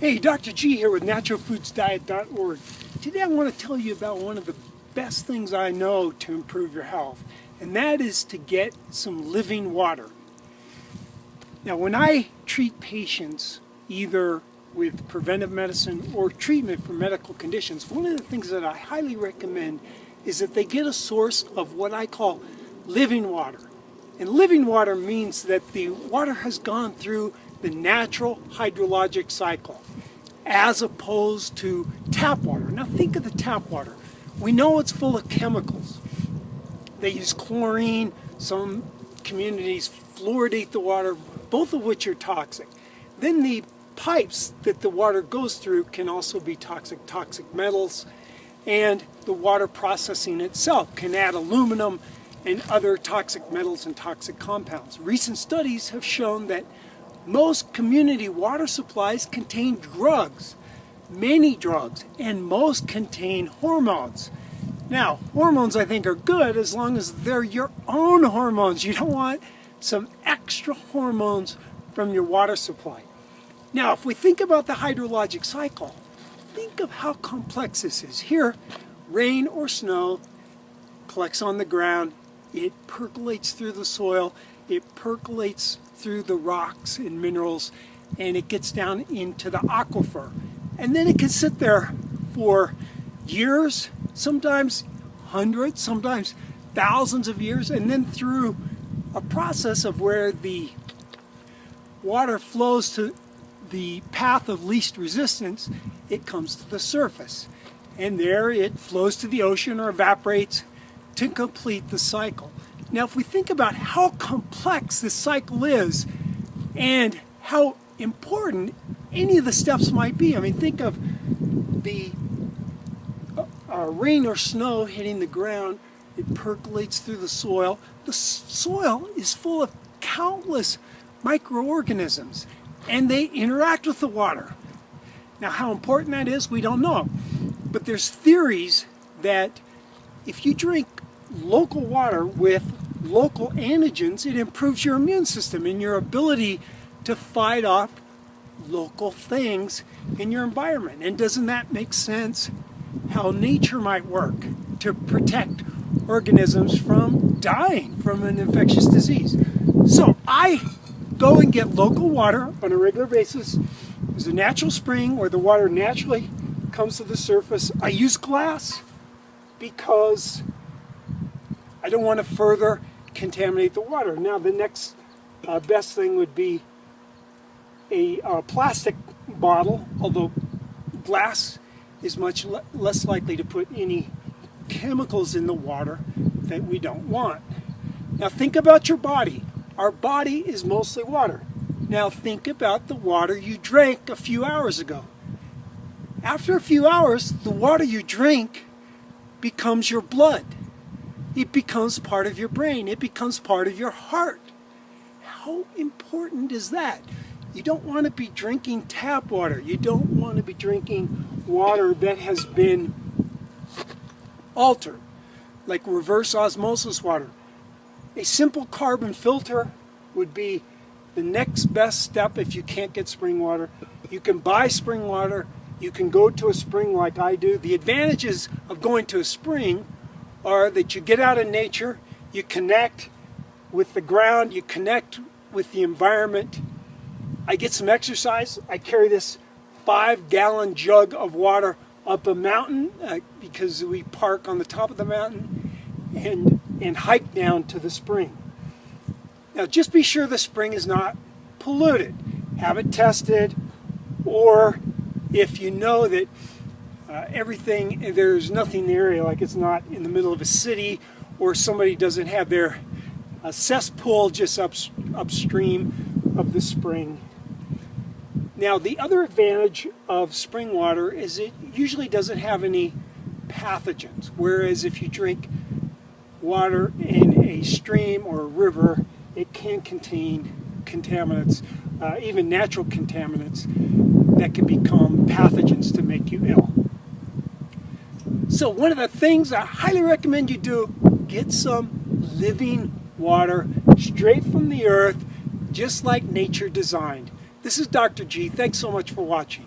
Hey, Dr. G here with naturalfoodsdiet.org. Today I want to tell you about one of the best things I know to improve your health, and that is to get some living water. Now, when I treat patients either with preventive medicine or treatment for medical conditions, one of the things that I highly recommend is that they get a source of what I call living water. And living water means that the water has gone through the natural hydrologic cycle, as opposed to tap water. Now think of the tap water. We know it's full of chemicals. They use chlorine, some communities fluoridate the water, both of which are toxic. Then the pipes that the water goes through can also be toxic metals, and the water processing itself can add aluminum and other toxic metals and toxic compounds. Recent studies have shown that most community water supplies contain drugs, many drugs, and most contain hormones. Now, hormones I think are good as long as they're your own hormones. You don't want some extra hormones from your water supply. Now, if we think about the hydrologic cycle, think of how complex this is. Here, rain or snow collects on the ground, it percolates through the soil, it percolates through the rocks and minerals, and it gets down into the aquifer. And then it can sit there for years, sometimes hundreds, sometimes thousands of years, and then through a process of where the water flows to the path of least resistance, it comes to the surface. And there it flows to the ocean or evaporates to complete the cycle. Now, if we think about how complex this cycle is and how important any of the steps might be, I mean, think of the rain or snow hitting the ground, it percolates through the soil. The soil is full of countless microorganisms, and they interact with the water. Now, how important that is, we don't know. But there's theories that if you drink local water with local antigens, it improves your immune system and your ability to fight off local things in your environment. And doesn't that make sense? How nature might work to protect organisms from dying from an infectious disease. So I go and get local water on a regular basis. There's a natural spring where the water naturally comes to the surface. I use glass because I don't want to further contaminate the water. Now, the next best thing would be a plastic bottle, although glass is much less likely to put any chemicals in the water that we don't want. Now, think about your body. Our body is mostly water. Now, think about the water you drank a few hours ago. After a few hours, the water you drink becomes your blood. It becomes part of your brain. It becomes part of your heart. How important is that? You don't want to be drinking tap water. You don't want to be drinking water that has been altered, like reverse osmosis water. A simple carbon filter would be the next best step if you can't get spring water. You can buy spring water. You can go to a spring like I do. The advantages of going to a spring are that you get out in nature, you connect with the ground, you connect with the environment. I get some exercise. I carry this 5-gallon jug of water up a mountain because we park on the top of the mountain and hike down to the spring. Now, just be sure the spring is not polluted. Have it tested, or if you know that there's nothing in the area, like it's not in the middle of a city, or somebody doesn't have their cesspool just upstream of the spring. Now, the other advantage of spring water is it usually doesn't have any pathogens, whereas if you drink water in a stream or a river, it can contain contaminants, even natural contaminants, that can become pathogens to make you ill. So one of the things I highly recommend you do, get some living water straight from the earth, just like nature designed. This is Dr. G. Thanks so much for watching.